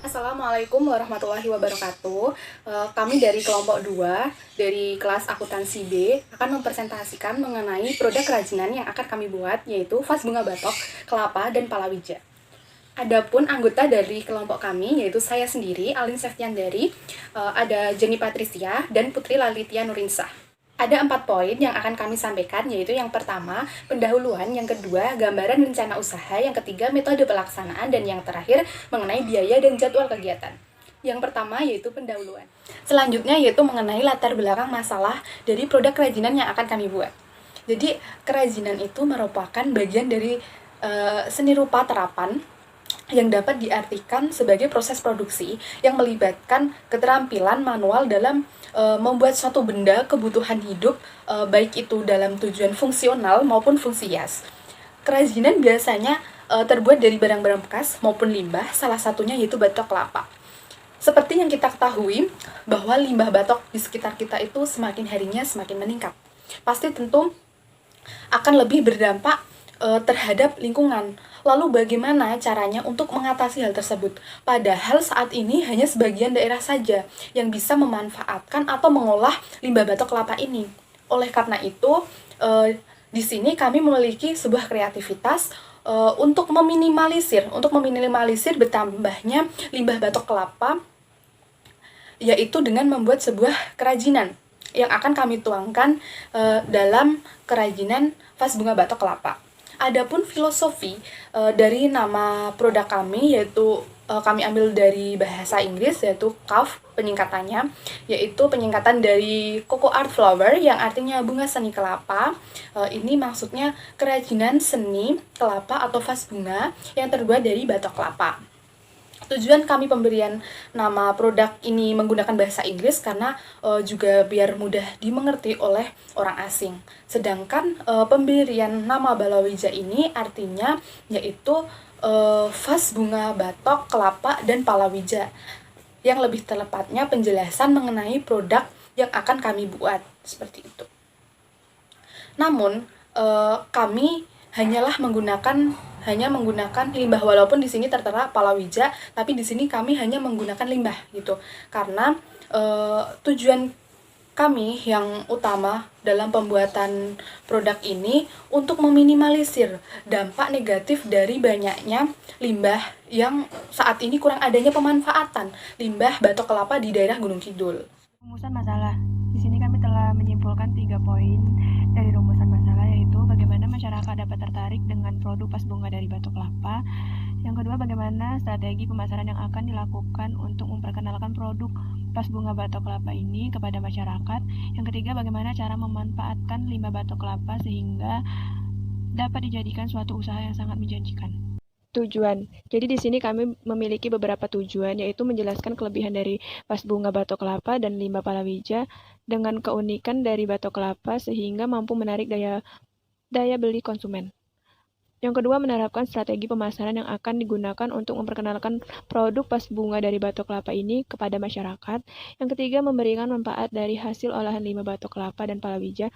Assalamualaikum warahmatullahi wabarakatuh. Kami dari kelompok 2 dari kelas akuntansi B akan mempresentasikan mengenai produk kerajinan yang akan kami buat, yaitu vas bunga batok, kelapa, dan palawija. Adapun anggota dari kelompok kami, yaitu saya sendiri, Alin Septiandari, ada Jenny Patricia, dan Putri Lalitia Nurinsah. Ada 4 poin yang akan kami sampaikan, yaitu yang pertama, pendahuluan, yang kedua, gambaran rencana usaha, yang ketiga, metode pelaksanaan, dan yang terakhir, mengenai biaya dan jadwal kegiatan. Yang pertama yaitu pendahuluan. Selanjutnya yaitu mengenai latar belakang masalah dari produk kerajinan yang akan kami buat. Jadi, kerajinan itu merupakan bagian dari seni rupa terapan yang dapat diartikan sebagai proses produksi yang melibatkan keterampilan manual dalam membuat suatu benda kebutuhan hidup, baik itu dalam tujuan fungsional maupun fungsi hias. Kerajinan biasanya terbuat dari barang-barang bekas maupun limbah, salah satunya yaitu batok kelapa. Seperti yang kita ketahui bahwa limbah batok di sekitar kita itu semakin harinya semakin meningkat. Pasti tentu akan lebih berdampak terhadap lingkungan. Lalu bagaimana caranya untuk mengatasi hal tersebut? Padahal saat ini hanya sebagian daerah saja yang bisa memanfaatkan atau mengolah limbah batok kelapa ini. Oleh karena itu, di sini kami memiliki sebuah kreativitas untuk meminimalisir bertambahnya limbah batok kelapa, yaitu dengan membuat sebuah kerajinan yang akan kami tuangkan dalam kerajinan vas bunga batok kelapa. Adapun filosofi dari nama produk kami, yaitu kami ambil dari bahasa Inggris, yaitu CAF penyingkatannya, yaitu penyingkatan dari Cocoa Art Flower yang artinya bunga seni kelapa. Ini maksudnya kerajinan seni kelapa atau vas bunga yang terbuat dari batok kelapa. Tujuan kami pemberian nama produk ini menggunakan bahasa Inggris karena juga biar mudah dimengerti oleh orang asing. Sedangkan pemberian nama palawija ini artinya yaitu vas bunga batok, kelapa, dan palawija. Yang lebih telepatnya penjelasan mengenai produk yang akan kami buat, seperti itu. Namun, kami hanya menggunakan limbah, walaupun di sini tertera palawija, tapi di sini kami hanya menggunakan limbah gitu. Karena tujuan kami yang utama dalam pembuatan produk ini untuk meminimalisir dampak negatif dari banyaknya limbah yang saat ini kurang adanya pemanfaatan limbah batok kelapa di daerah Gunung Kidul. Rumusan masalah. Di sini kami telah menyimpulkan 3 poin dari rumusan masalah, yaitu bagaimana masyarakat dapat tertarik dengan produk vas bunga dari batok kelapa. Yang kedua, bagaimana strategi pemasaran yang akan dilakukan untuk memperkenalkan produk vas bunga batok kelapa ini kepada masyarakat. Yang ketiga, bagaimana cara memanfaatkan limbah batok kelapa sehingga dapat dijadikan suatu usaha yang sangat menjanjikan. Tujuan. Jadi di sini kami memiliki beberapa tujuan, yaitu menjelaskan kelebihan dari vas bunga batok kelapa dan limbah palawija dengan keunikan dari batok kelapa sehingga mampu menarik daya beli konsumen. Yang kedua, menerapkan strategi pemasaran yang akan digunakan untuk memperkenalkan produk vas bunga dari batok kelapa ini kepada masyarakat. Yang ketiga, memberikan manfaat dari hasil olahan limbah batok kelapa dan palawija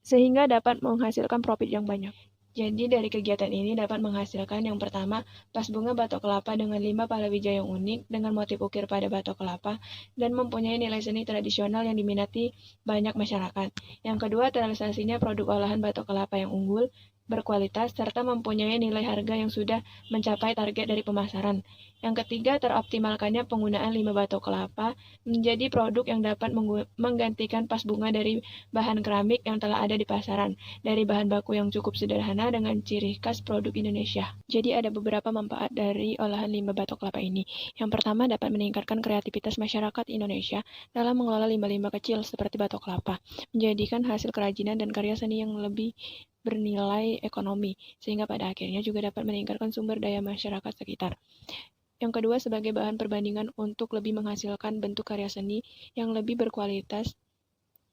sehingga dapat menghasilkan profit yang banyak. Jadi dari kegiatan ini dapat menghasilkan yang pertama, vas bunga batok kelapa dengan limbah palawija yang unik dengan motif ukir pada batok kelapa dan mempunyai nilai seni tradisional yang diminati banyak masyarakat. Yang kedua, terrealisasinya produk olahan batok kelapa yang unggul, berkualitas, serta mempunyai nilai harga yang sudah mencapai target dari pemasaran. Yang ketiga, teroptimalkannya penggunaan limbah batok kelapa menjadi produk yang dapat menggantikan vas bunga dari bahan keramik yang telah ada di pasaran, dari bahan baku yang cukup sederhana dengan ciri khas produk Indonesia. Jadi ada beberapa manfaat dari olahan limbah batok kelapa ini. Yang pertama, dapat meningkatkan kreativitas masyarakat Indonesia dalam mengelola limbah-limbah kecil seperti batok kelapa, menjadikan hasil kerajinan dan karya seni yang lebih bernilai ekonomi, sehingga pada akhirnya juga dapat meningkatkan sumber daya masyarakat sekitar. Yang kedua, sebagai bahan perbandingan untuk lebih menghasilkan bentuk karya seni yang lebih berkualitas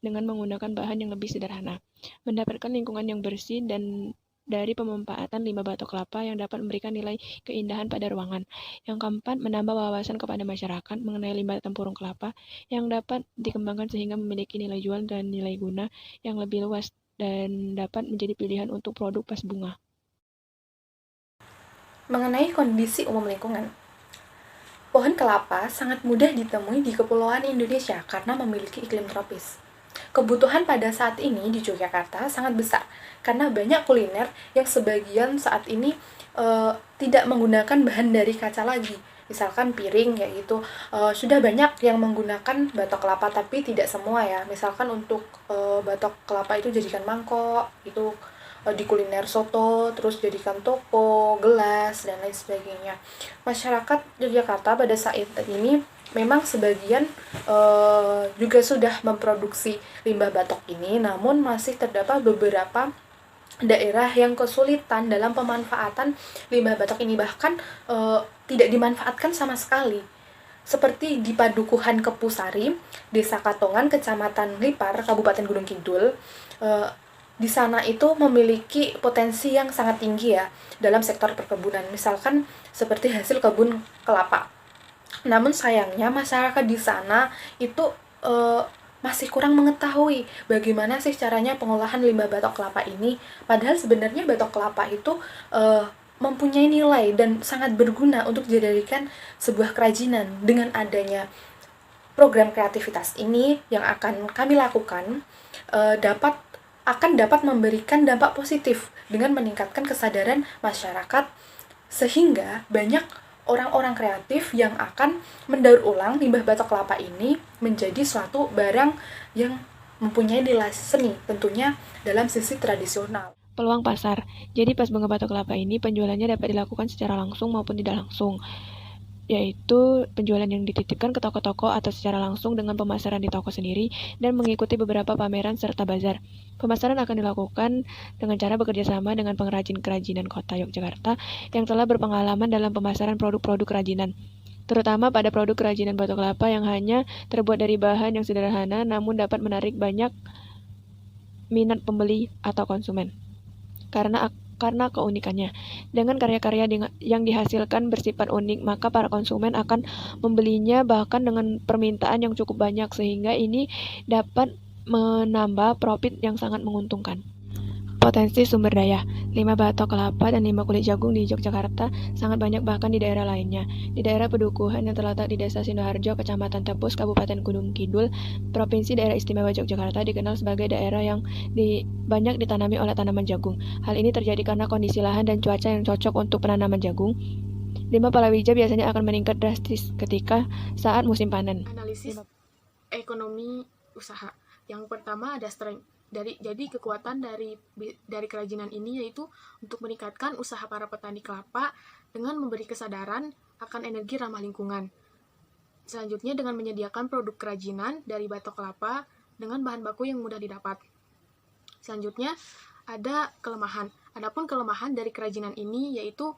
dengan menggunakan bahan yang lebih sederhana. Mendapatkan lingkungan yang bersih dan dari pemanfaatan limbah batok kelapa yang dapat memberikan nilai keindahan pada ruangan. Yang keempat, menambah wawasan kepada masyarakat mengenai limbah tempurung kelapa yang dapat dikembangkan sehingga memiliki nilai jual dan nilai guna yang lebih luas dan dapat menjadi pilihan untuk produk vas bunga. Mengenai kondisi umum lingkungan, Pohon kelapa sangat mudah ditemui di kepulauan Indonesia karena memiliki iklim tropis. Kebutuhan pada saat ini di Yogyakarta sangat besar karena banyak kuliner yang sebagian saat ini tidak menggunakan bahan dari kaca lagi. Misalkan piring yaitu sudah banyak yang menggunakan batok kelapa tapi tidak semua ya. Misalkan untuk batok kelapa itu jadikan mangkok, itu di kuliner soto, terus jadikan toko, gelas, dan lain sebagainya. Masyarakat Yogyakarta pada saat ini memang sebagian juga sudah memproduksi limbah batok ini, namun masih terdapat beberapa daerah yang kesulitan dalam pemanfaatan limbah batok ini, bahkan tidak dimanfaatkan sama sekali. Seperti di Padukuhan Kepusari, Desa Katongan, Kecamatan Lipar, Kabupaten Gunung Kidul, di sana itu memiliki potensi yang sangat tinggi ya dalam sektor perkebunan, misalkan seperti hasil kebun kelapa. Namun sayangnya masyarakat di sana itu masih kurang mengetahui bagaimana sih caranya pengolahan limbah batok kelapa ini. Padahal sebenarnya batok kelapa itu mempunyai nilai dan sangat berguna untuk dijadikan sebuah kerajinan. Dengan adanya program kreativitas ini yang akan kami lakukan, akan dapat memberikan dampak positif dengan meningkatkan kesadaran masyarakat, sehingga banyak orang-orang kreatif yang akan mendaur ulang limbah batok kelapa ini menjadi suatu barang yang mempunyai nilai seni, tentunya dalam sisi tradisional. Peluang pasar. Jadi pas bunga batok kelapa ini penjualannya dapat dilakukan secara langsung maupun tidak langsung, yaitu penjualan yang dititipkan ke toko-toko atau secara langsung dengan pemasaran di toko sendiri dan mengikuti beberapa pameran serta bazar. Pemasaran akan dilakukan dengan cara bekerja sama dengan pengrajin kerajinan Kota Yogyakarta yang telah berpengalaman dalam pemasaran produk-produk kerajinan, terutama pada produk kerajinan batok kelapa yang hanya terbuat dari bahan yang sederhana namun dapat menarik banyak minat pembeli atau konsumen karena keunikannya. Dengan karya-karya yang dihasilkan bersifat unik, maka para konsumen akan membelinya bahkan dengan permintaan yang cukup banyak, sehingga ini dapat menambah profit yang sangat menguntungkan. Potensi sumber daya. Limbah batok kelapa dan limbah kulit jagung di Yogyakarta sangat banyak bahkan di daerah lainnya. Di daerah Padukuhan yang terletak di Desa Sidoarjo, Kecamatan Tepus, Kabupaten Gunung Kidul, Provinsi Daerah Istimewa Yogyakarta dikenal sebagai daerah yang banyak ditanami oleh tanaman jagung. Hal ini terjadi karena kondisi lahan dan cuaca yang cocok untuk penanaman jagung. Limbah palawija biasanya akan meningkat drastis ketika saat musim panen. Analisis ekonomi usaha. Yang pertama ada strength. Jadi kekuatan dari kerajinan ini yaitu untuk meningkatkan usaha para petani kelapa dengan memberi kesadaran akan energi ramah lingkungan. Selanjutnya dengan menyediakan produk kerajinan dari batok kelapa dengan bahan baku yang mudah didapat. Selanjutnya ada kelemahan. Adapun kelemahan dari kerajinan ini yaitu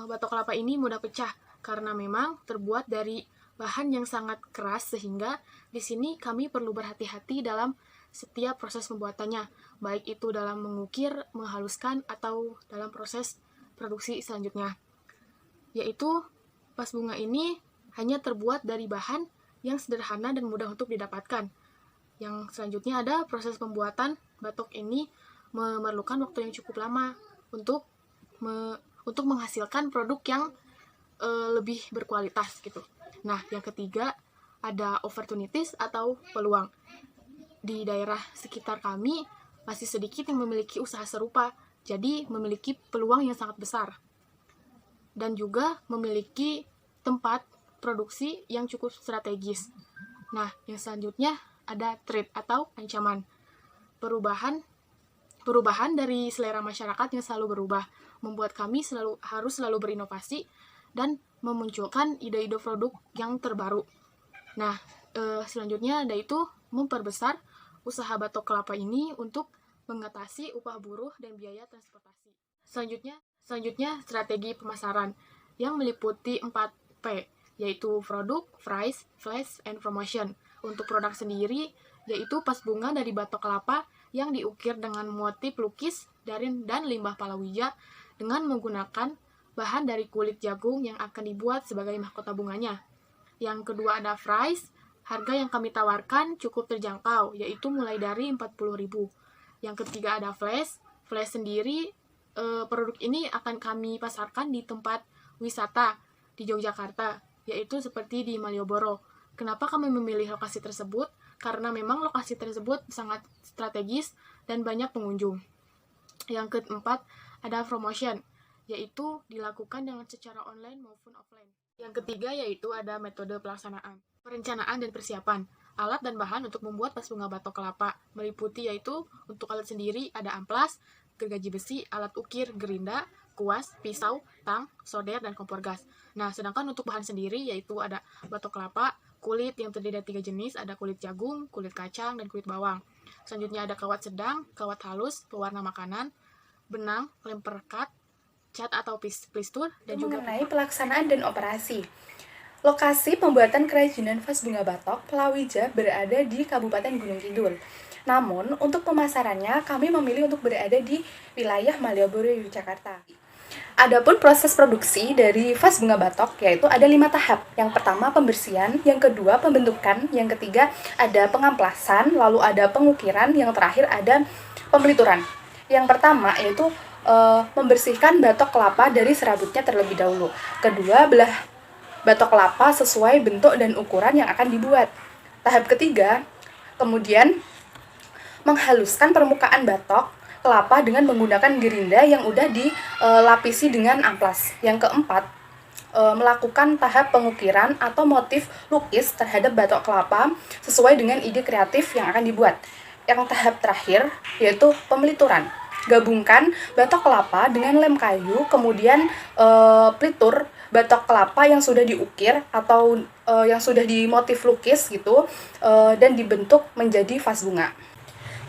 batok kelapa ini mudah pecah karena memang terbuat dari bahan yang sangat keras, sehingga di sini kami perlu berhati-hati dalam setiap proses pembuatannya, baik itu dalam mengukir, menghaluskan, atau dalam proses produksi selanjutnya. Yaitu vas bunga ini hanya terbuat dari bahan yang sederhana dan mudah untuk didapatkan. Yang selanjutnya ada proses pembuatan batok ini memerlukan waktu yang cukup lama untuk menghasilkan produk yang lebih berkualitas gitu. Nah, yang ketiga ada opportunities atau peluang. Di daerah sekitar kami masih sedikit yang memiliki usaha serupa, jadi memiliki peluang yang sangat besar. Dan juga memiliki tempat produksi yang cukup strategis. Nah, yang selanjutnya ada threat atau ancaman. Perubahan dari selera masyarakat yang selalu berubah, membuat kami harus selalu berinovasi dan memunculkan ide-ide produk yang terbaru. Nah, selanjutnya ada itu memperbesar usaha batok kelapa ini untuk mengatasi upah buruh dan biaya transportasi. Selanjutnya strategi pemasaran yang meliputi 4P, yaitu produk, price, flash, and promotion. Untuk produk sendiri, yaitu vas bunga dari batok kelapa yang diukir dengan motif lukis dan limbah palawija dengan menggunakan bahan dari kulit jagung yang akan dibuat sebagai mahkota bunganya. Yang kedua ada price. Harga yang kami tawarkan cukup terjangkau, yaitu mulai dari 40.000. Yang ketiga ada flash. Flash sendiri, produk ini akan kami pasarkan di tempat wisata di Yogyakarta, yaitu seperti di Malioboro. Kenapa kami memilih lokasi tersebut? Karena memang lokasi tersebut sangat strategis dan banyak pengunjung. Yang keempat, ada promotion, yaitu dilakukan dengan secara online maupun offline. Yang ketiga yaitu ada metode pelaksanaan, perencanaan dan persiapan. Alat dan bahan untuk membuat vas bunga batok kelapa meliputi yaitu untuk alat sendiri ada amplas, gergaji besi, alat ukir, gerinda, kuas, pisau, tang, solder, dan kompor gas. Nah, sedangkan untuk bahan sendiri yaitu ada batok kelapa, kulit yang terdiri dari 3 jenis, ada kulit jagung, kulit kacang, dan kulit bawang. Selanjutnya ada kawat sedang, kawat halus, pewarna makanan, benang, lem perekat, cat atau plistur, dan juga Mengenai pelaksanaan dan operasi. Lokasi pembuatan kerajinan vas bunga batok Pelawija berada di Kabupaten Gunung Kidul. Namun, untuk pemasarannya kami memilih untuk berada di wilayah Malioboro, Yogyakarta. Adapun proses produksi dari vas bunga batok yaitu ada 5 tahap. Yang pertama pembersihan, yang kedua pembentukan, yang ketiga ada pengamplasan, lalu ada pengukiran, yang terakhir ada pembelituran. Yang pertama yaitu membersihkan batok kelapa dari serabutnya terlebih dahulu. Kedua, belah batok kelapa sesuai bentuk dan ukuran yang akan dibuat. Tahap ketiga, kemudian menghaluskan permukaan batok kelapa dengan menggunakan gerinda yang udah dilapisi dengan amplas. Yang keempat, melakukan tahap pengukiran atau motif lukis terhadap batok kelapa sesuai dengan ide kreatif yang akan dibuat. Yang tahap terakhir yaitu pembelituran. Gabungkan batok kelapa dengan lem kayu, kemudian pelitur batok kelapa yang sudah diukir atau yang sudah dimotif lukis gitu, dan dibentuk menjadi vas bunga.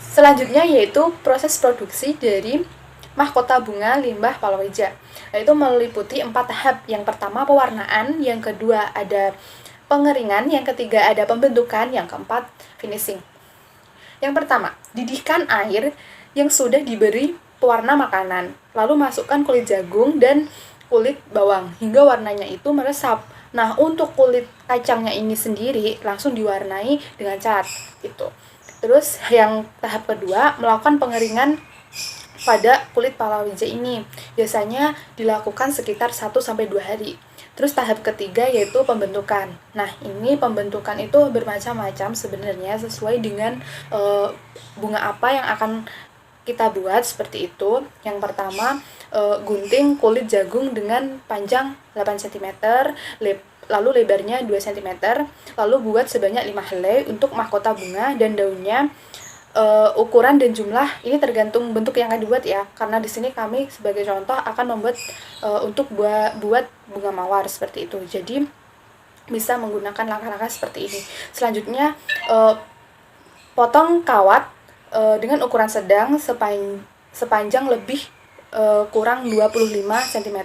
Selanjutnya yaitu proses produksi dari mahkota bunga limbah palawija, yaitu meliputi 4 tahap. Yang pertama pewarnaan, yang kedua ada pengeringan, yang ketiga ada pembentukan, yang keempat finishing. Yang pertama, didihkan air yang sudah diberi pewarna makanan, lalu masukkan kulit jagung dan kulit bawang hingga warnanya itu meresap. Nah, untuk kulit kacangnya ini sendiri langsung diwarnai dengan cat gitu. Terus yang tahap kedua, melakukan pengeringan pada kulit palawija ini. Biasanya dilakukan sekitar 1-2 hari. Terus tahap ketiga yaitu pembentukan. Nah, ini pembentukan itu bermacam-macam sebenarnya sesuai dengan bunga apa yang akan kita buat seperti itu. Yang pertama, gunting kulit jagung dengan panjang 8 cm, lalu lebarnya 2 cm, lalu buat sebanyak 5 helai untuk mahkota bunga, dan daunnya ukuran dan jumlah ini tergantung bentuk yang akan dibuat ya, karena di sini kami sebagai contoh akan membuat untuk buat bunga mawar seperti itu. Jadi bisa menggunakan langkah-langkah seperti ini. Selanjutnya potong kawat dengan ukuran sedang sepanjang lebih kurang 25 cm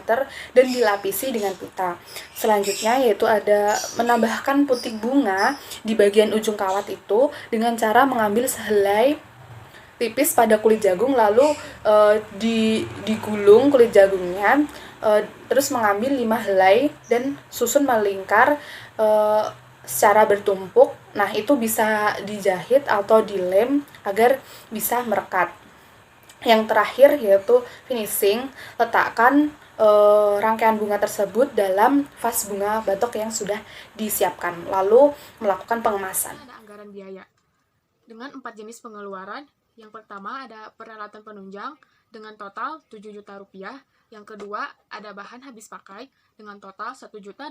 dan dilapisi dengan pita. Selanjutnya yaitu ada menambahkan putik bunga di bagian ujung kawat itu dengan cara mengambil sehelai tipis pada kulit jagung, lalu digulung kulit jagungnya, terus mengambil 5 helai dan susun melingkar secara bertumpuk. Nah, itu bisa dijahit atau dilem agar bisa merekat. Yang terakhir yaitu finishing, letakkan rangkaian bunga tersebut dalam vas bunga batok yang sudah disiapkan, lalu melakukan pengemasan. Ada anggaran biaya dengan 4 jenis pengeluaran. Yang pertama ada peralatan penunjang dengan total 7 juta rupiah. Yang kedua ada bahan habis pakai dengan total 1.210.000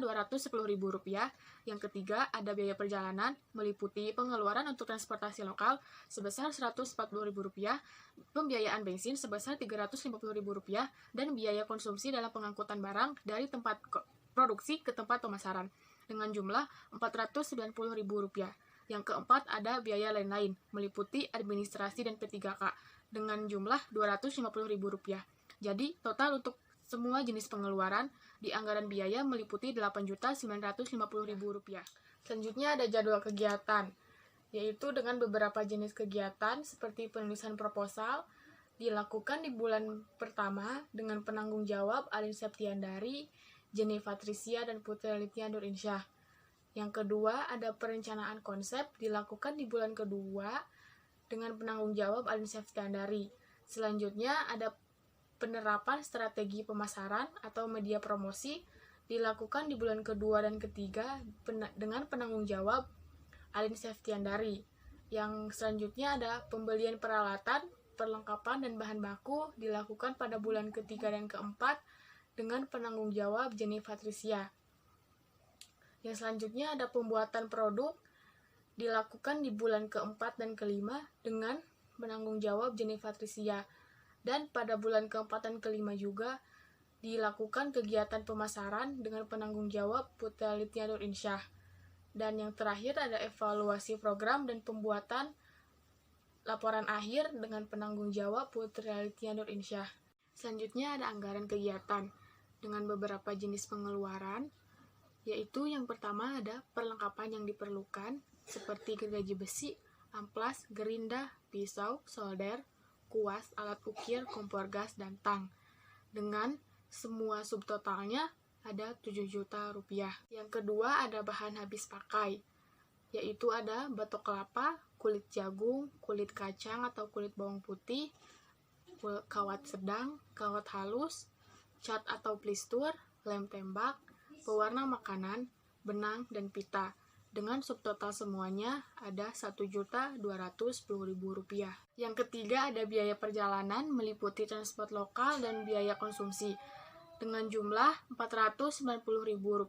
rupiah. Yang ketiga ada biaya perjalanan meliputi pengeluaran untuk transportasi lokal sebesar 140.000 rupiah, pembiayaan bensin sebesar 350.000 rupiah, dan biaya konsumsi dalam pengangkutan barang dari tempat produksi ke tempat pemasaran dengan jumlah 490.000 rupiah. Yang keempat ada biaya lain-lain meliputi administrasi dan P3K dengan jumlah 250.000 rupiah. Jadi total untuk semua jenis pengeluaran di anggaran biaya meliputi 8.950.000 rupiah. Selanjutnya ada jadwal kegiatan, yaitu dengan beberapa jenis kegiatan seperti penulisan proposal dilakukan di bulan pertama dengan penanggung jawab Alin Septiandari, Jenny Patricia, dan Putri Litya Nurinsyah. Yang kedua ada perencanaan konsep dilakukan di bulan kedua dengan penanggung jawab Alin Septiandari. Selanjutnya ada penerapan strategi pemasaran atau media promosi dilakukan di bulan kedua dan ketiga dengan penanggung jawab Alin Septiandari. Yang selanjutnya ada pembelian peralatan, perlengkapan, dan bahan baku dilakukan pada bulan ketiga dan keempat dengan penanggung jawab Jenny Patricia. Yang selanjutnya ada pembuatan produk dilakukan di bulan keempat dan kelima dengan penanggung jawab Jenny Patricia. Dan pada bulan keempat dan kelima juga dilakukan kegiatan pemasaran dengan penanggung jawab Putra Litya Nur Insyah. Dan yang terakhir ada evaluasi program dan pembuatan laporan akhir dengan penanggung jawab Putra Litya Nur Insyah. Selanjutnya ada anggaran kegiatan dengan beberapa jenis pengeluaran, yaitu yang pertama ada perlengkapan yang diperlukan seperti gergaji besi, amplas, gerinda, pisau, solder, kuas, alat ukir, kompor gas, dan tang. Dengan semua subtotalnya ada 7 juta rupiah. Yang kedua ada bahan habis pakai, yaitu ada batok kelapa, kulit jagung, kulit kacang atau kulit bawang putih, kawat sedang, kawat halus, cat atau plistur, lem tembak, pewarna makanan, benang, dan pita. Dengan subtotal semuanya ada Rp1.210.000. Yang ketiga ada biaya perjalanan meliputi transport lokal dan biaya konsumsi dengan jumlah Rp490.000.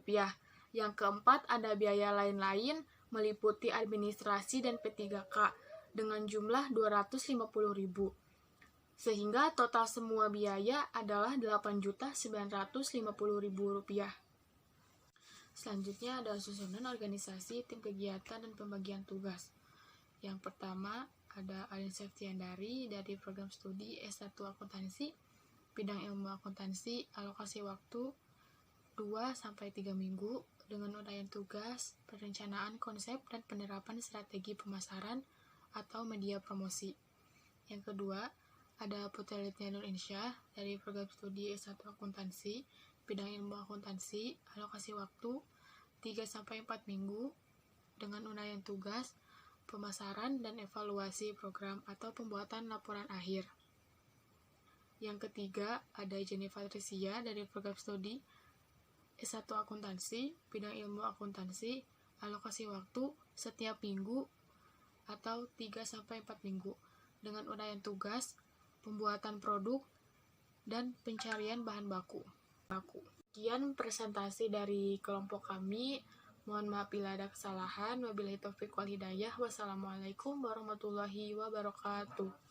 Yang keempat ada biaya lain-lain meliputi administrasi dan P3K dengan jumlah Rp250.000. Sehingga total semua biaya adalah Rp8.950.000. Selanjutnya ada susunan organisasi, tim kegiatan, dan pembagian tugas. Yang pertama ada Alin Septiandari dari program studi S1 Akuntansi, bidang ilmu akuntansi, alokasi waktu 2-3 minggu dengan uraian tugas, perencanaan konsep, dan penerapan strategi pemasaran atau media promosi. Yang kedua ada Putra Litya Nur Insyah dari program studi S1 Akuntansi, bidang ilmu akuntansi, alokasi waktu 3-4 minggu dengan uraian tugas, pemasaran, dan evaluasi program atau pembuatan laporan akhir. Yang ketiga ada Jenny Patricia dari program studi S1 Akuntansi, bidang ilmu akuntansi, alokasi waktu setiap minggu atau 3-4 minggu dengan uraian tugas, pembuatan produk, dan pencarian bahan baku. Sekian presentasi dari kelompok kami. Mohon maaf bila ada kesalahan. Wabillahi taufiq wal hidayah. Wassalamualaikum warahmatullahi wabarakatuh.